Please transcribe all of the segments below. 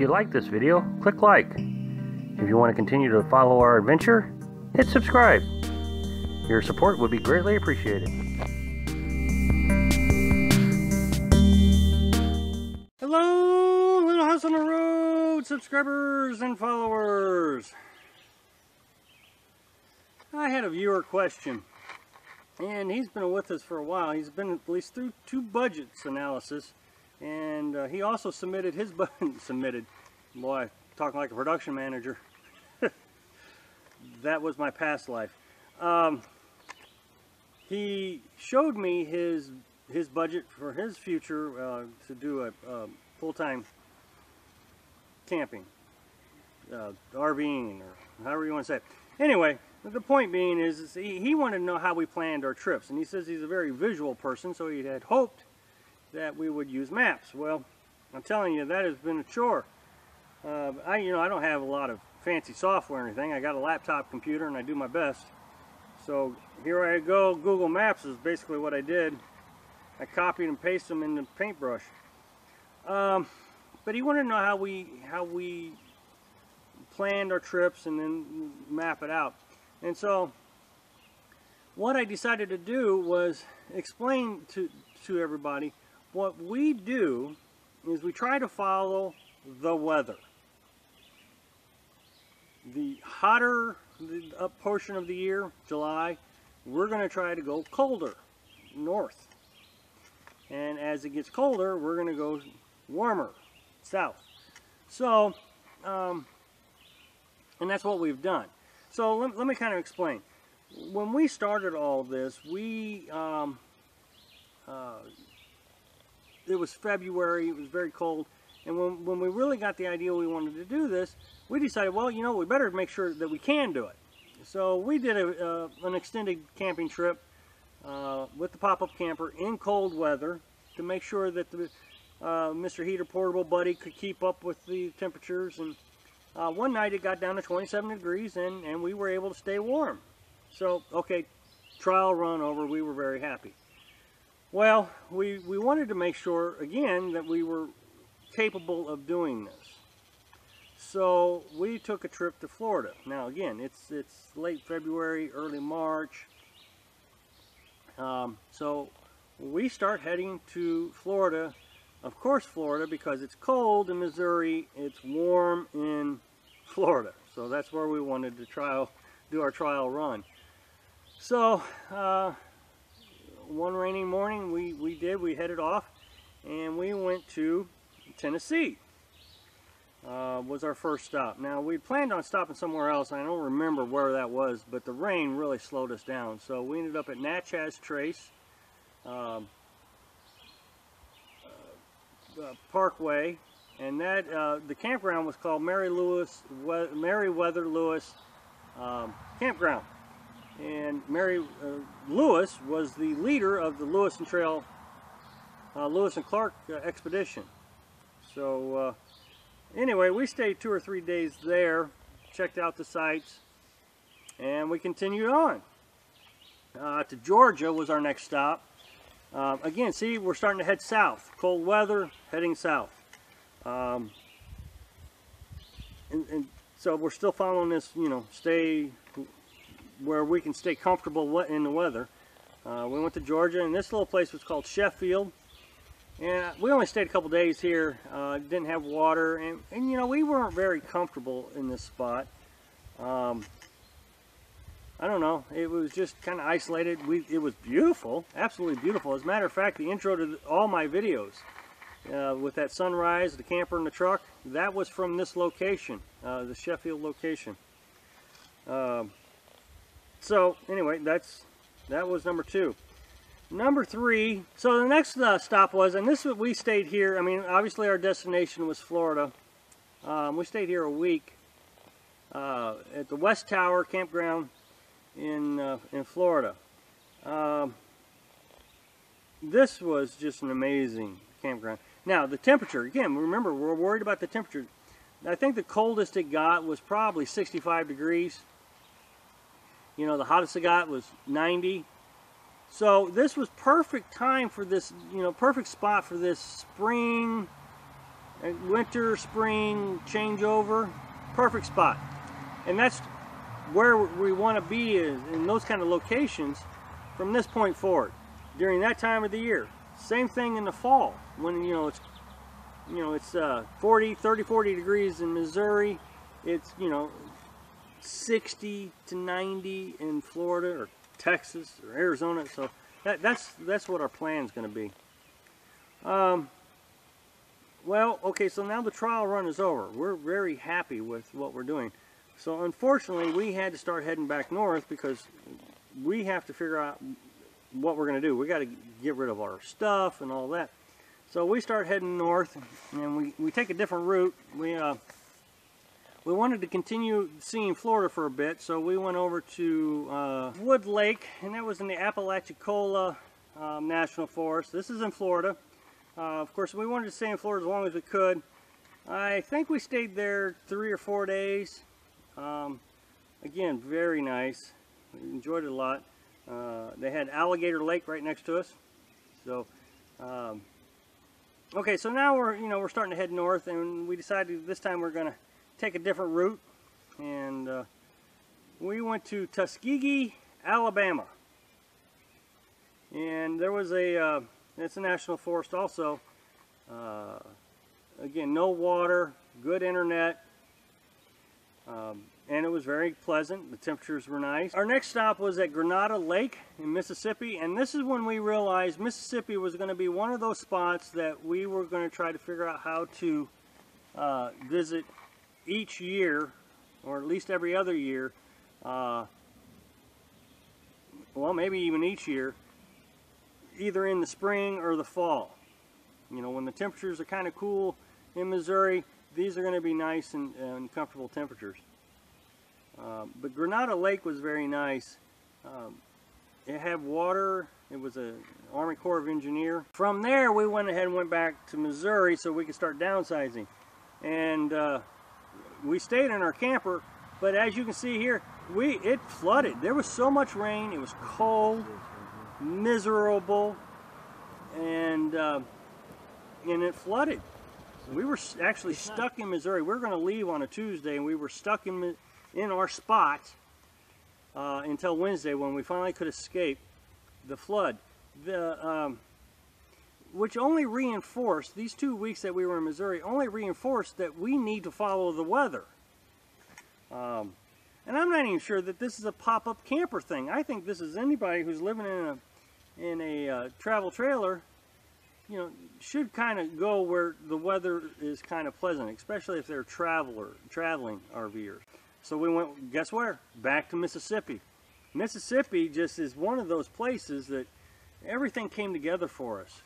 you like this video, click like. If you want to continue to follow our adventure, hit subscribe. Your support would be greatly appreciated. Hello, Little House on the Road subscribers and followers. I had a viewer question, and he's been with us for a while. He's been at least through 2 budgets analysis, and he also submitted his boy, talking like a production manager. That was my past life. He showed me his budget for his future to do a full-time camping, RVing, or however you want to say it. Anyway, the point being is he wanted to know how we planned our trips, and he says he's a very visual person, so he had hoped that we would use maps. Well, I'm telling you, that has been a chore. I don't have a lot of fancy software or anything. I got a laptop computer, and I do my best. So here I go. Google Maps is basically what I did. I copied and pasted them in the paintbrush. But he wanted to know how we planned our trips and then map it out. And so what I decided to do was explain to everybody what we do is we try to follow the weather. The hotter up portion of the year, July, we're going to try to go colder, north. And as it gets colder, we're going to go warmer, south. So, and that's what we've done. So let me kind of explain. When we started all this, it was February, it was very cold, and when we really got the idea we wanted to do this, we decided, well, we better make sure that we can do it. So we did an extended camping trip with the pop-up camper in cold weather to make sure that the Mr. Heater Portable Buddy could keep up with the temperatures. And one night it got down to 27 degrees and we were able to stay warm. So, okay, trial run over, we were very happy. Well, we wanted to make sure, again, that we were capable of doing this. So we took a trip to Florida. Now again, it's late February, early March. So we start heading to Florida. Of course Florida, because it's cold in Missouri, it's warm in Florida. So that's where we wanted to do our trial run. So one rainy morning we headed off and we went to Tennessee. Was our first stop. Now we planned on stopping somewhere else. I don't remember where that was, but the rain really slowed us down. So we ended up at Natchez Trace Parkway, and that the campground was called Merriwether Lewis Campground. And Lewis was the leader of the Lewis and Clark expedition. So anyway, we stayed 2 or 3 days there, checked out the sights, and we continued on. To Georgia was our next stop. Again, see, we're starting to head south. Cold weather, heading south. And so we're still following this, stay where we can stay comfortable in the weather. We went to Georgia, and this little place was called Sheffield. And we only stayed a couple days here, didn't have water, and we weren't very comfortable in this spot. I don't know, it was just kind of isolated. It was beautiful, absolutely beautiful. As a matter of fact, the intro to all my videos, with that sunrise, the camper and the truck, that was from this location, the Sheffield location. So anyway, that was number 2. Number 3, so the next stop was, and this we stayed here. I mean, obviously our destination was Florida. We stayed here a week at the West Tower Campground in Florida. This was just an amazing campground. Now the temperature, again, remember we're worried about the temperature. I think the coldest it got was probably 65 degrees. The hottest it got was 90. So this was perfect time for this, perfect spot for this spring winter, spring, changeover, perfect spot. And that's where we want to be, is in those kind of locations from this point forward during that time of the year. Same thing in the fall when it's 40 degrees in Missouri. It's 60 to 90 in Florida or Texas or Arizona. So that's what our plan is going to be. Well, okay, so now the trial run is over. We're very happy with what we're doing. So unfortunately, we had to start heading back north because we have to figure out what we're going to do. We got to get rid of our stuff and all that. So we start heading north, and we take a different route. We wanted to continue seeing Florida for a bit, so we went over to Wood Lake, and that was in the Apalachicola National Forest. This is in Florida. Of course, we wanted to stay in Florida as long as we could. I think we stayed there 3 or 4 days. Again, very nice. We enjoyed it a lot. They had Alligator Lake right next to us. So, okay, so now we're starting to head north, and we decided this time we're going to take a different route, and we went to Tuskegee, Alabama, and there was it's a national forest also. Again, no water, good internet, and it was very pleasant. The temperatures were nice. Our next stop was at Granada Lake in Mississippi, and this is when we realized Mississippi was going to be one of those spots that we were going to try to figure out how to visit each year, or at least every other year, well, maybe even each year, either in the spring or the fall. When the temperatures are kind of cool in Missouri, these are going to be nice and comfortable temperatures. But Granada Lake was very nice. It had water. It was an Army Corps of Engineer. From there, we went ahead and went back to Missouri so we could start downsizing. And we stayed in our camper, but as you can see here, it flooded. There was so much rain. It was cold, miserable, and it flooded. We were actually stuck in Missouri. We were going to leave on a Tuesday, and we were stuck in our spot until Wednesday, when we finally could escape the flood. Which only reinforced, these 2 weeks that we were in Missouri, only reinforced that we need to follow the weather. And I'm not even sure that this is a pop-up camper thing. I think this is anybody who's living in a travel trailer, should kind of go where the weather is kind of pleasant, especially if they're traveling RVers. So we went, guess where? Back to Mississippi. Mississippi just is one of those places that everything came together for us.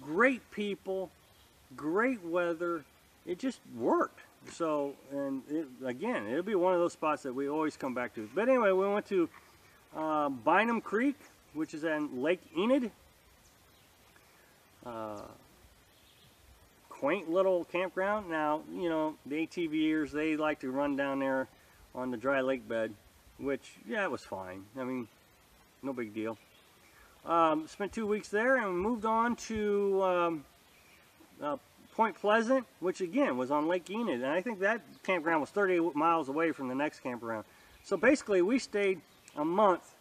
Great people, great weather, it just worked. So, and again, it'll be one of those spots that we always come back to. But anyway, we went to Bynum Creek, which is in Lake Enid. Quaint little campground. Now, the ATVers, they like to run down there on the dry lake bed, which, yeah, it was fine. I mean, no big deal. Spent 2 weeks there and moved on to Point Pleasant, which again was on Lake Enid, and I think that campground was 30 miles away from the next campground. So basically, we stayed a month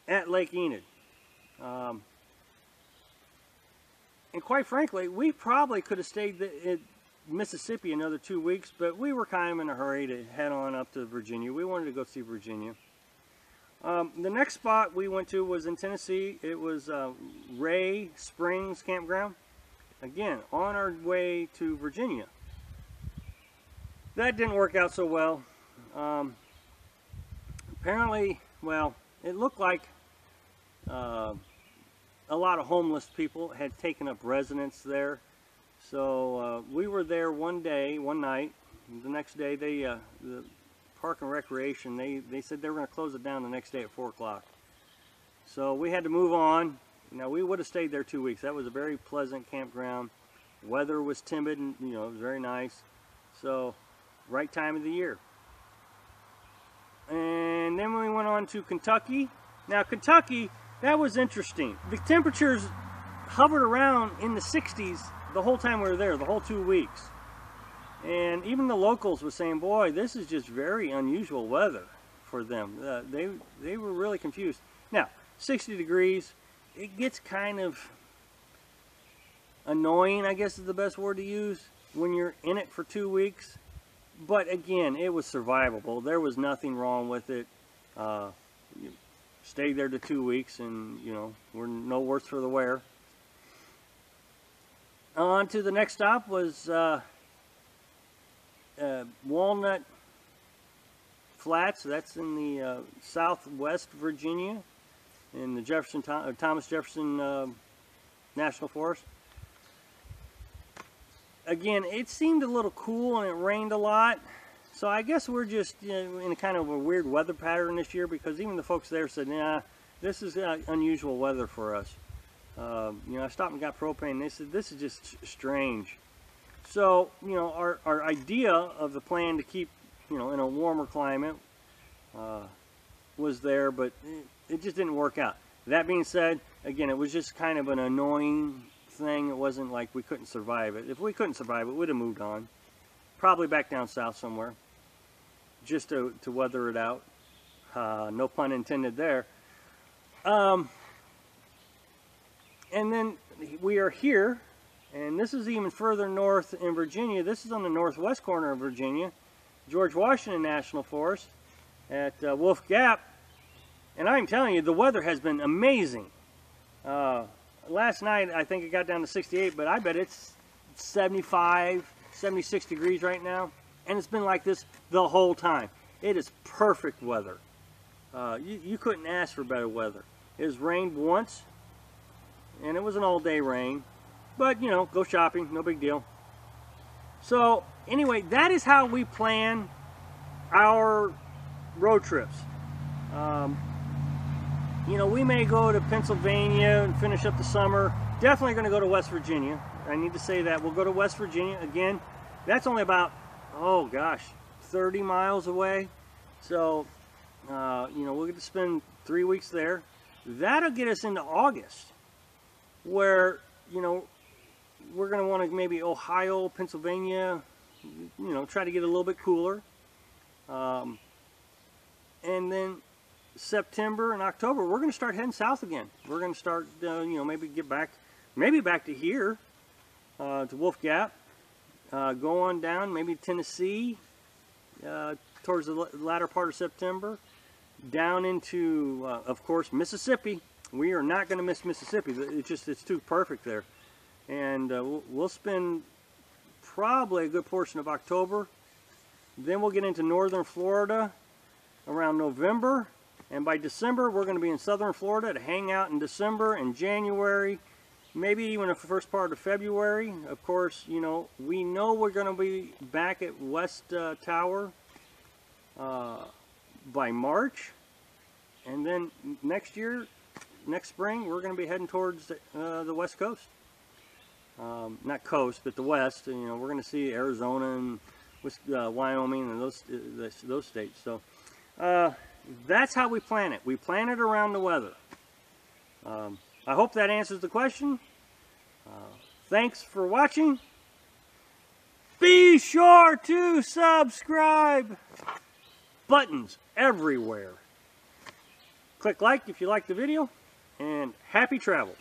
at Lake Enid. And quite frankly, we probably could have stayed in Mississippi another 2 weeks, but we were kind of in a hurry to head on up to Virginia. We wanted to go see Virginia. The next spot we went to was in Tennessee. It was Ray Springs Campground. Again, on our way to Virginia. That didn't work out so well. Apparently, well, it looked like a lot of homeless people had taken up residence there. So we were there one night. The next day, the Park and Recreation, they said they were going to close it down the next day at 4 o'clock. So we had to move on. Now, we would have stayed there 2 weeks. That was a very pleasant campground. Weather was timid, and it was very nice. So, right time of the year. And then we went on to Kentucky. Now, Kentucky, that was interesting. The temperatures hovered around in the 60s the whole time we were there, the whole 2 weeks. And even the locals were saying, boy, this is just very unusual weather for them. They were really confused. Now, 60 degrees, it gets kind of annoying, I guess is the best word to use, when you're in it for 2 weeks. But again, it was survivable. There was nothing wrong with it. You stayed there to 2 weeks, and you know, we're no worse for the wear. On to the next stop was Walnut Flats. That's in the southwest Virginia, in the Thomas Jefferson National Forest. Again, it seemed a little cool and it rained a lot, so I guess we're just in a kind of a weird weather pattern this year, because even the folks there said, nah, this is unusual weather for us. You know, I stopped and got propane, and they said this is just strange. So, you know, our idea of the plan to keep, you know, in a warmer climate was there, but it just didn't work out. That being said, again, it was just kind of an annoying thing. It wasn't like we couldn't survive it. If we couldn't survive it, we'd have moved on, probably back down south somewhere, just to weather it out. No pun intended there. And then we are here, and this is even further north in Virginia. This is on the northwest corner of Virginia, George Washington National Forest at Wolf Gap. And I'm telling you, the weather has been amazing. Last night, I think it got down to 68, but I bet it's 75, 76 degrees right now. And it's been like this the whole time. It is perfect weather. You couldn't ask for better weather. It has rained once, and it was an all-day rain. But, you know, go shopping, no big deal. So, anyway, that is how we plan our road trips. You know, we may go to Pennsylvania and finish up the summer. Definitely going to go to West Virginia. I need to say that. We'll go to West Virginia. Again, that's only about, oh gosh, 30 miles away. So, you know, we'll get to spend 3 weeks there. That'll get us into August, where, you know, we're going to want to maybe Ohio, Pennsylvania, you know, try to get a little bit cooler. And then September and October, we're going to start heading south again. We're going to start, you know, maybe back to here, to Wolf Gap, go on down, maybe Tennessee, towards the latter part of September, down into, of course, Mississippi. We are not going to miss Mississippi. It's too perfect there. And we'll spend probably a good portion of October. Then we'll get into northern Florida around November. And by December, we're going to be in southern Florida to hang out in December and January, maybe even the first part of February. Of course, you know, we know we're going to be back at West Tower by March. And then next spring, we're going to be heading towards the West Coast. Not coast, but the West. You know, we're going to see Arizona and Wyoming and those states. So, that's how we plan it. We plan it around the weather. I hope that answers the question. Thanks for watching. Be sure to subscribe. Buttons everywhere. Click like if you like the video, and happy travels.